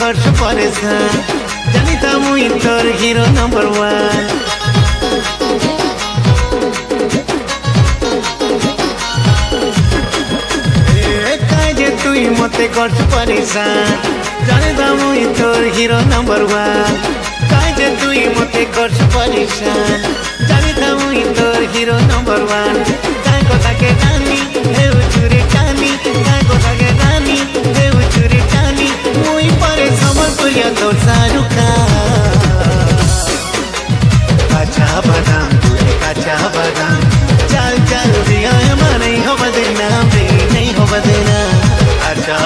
করছো পরেশান জানিতা মুই তোর হিরো নাম্বার ওয়ান কাজে তুই মতে করছো পরেশান জানিতা মুই তোর হিরো নাম্বার ওয়ান কাজে তুই মতে করছো পরেশান জানিতা মুই তোর হিরো নাম্বার ওয়ান কাই কথাকে জানি হেউ চুরি টানি কাই কথাকে জানি হেউ চুরি টানি মুই পরে সমর করিয়া তোর সারুকা কাঁচা বাদাম তুই কাঁচা বাদাম চাল চাল দিয়া মানে হবা দেনা বে নেই হবা দেনা কাঁচা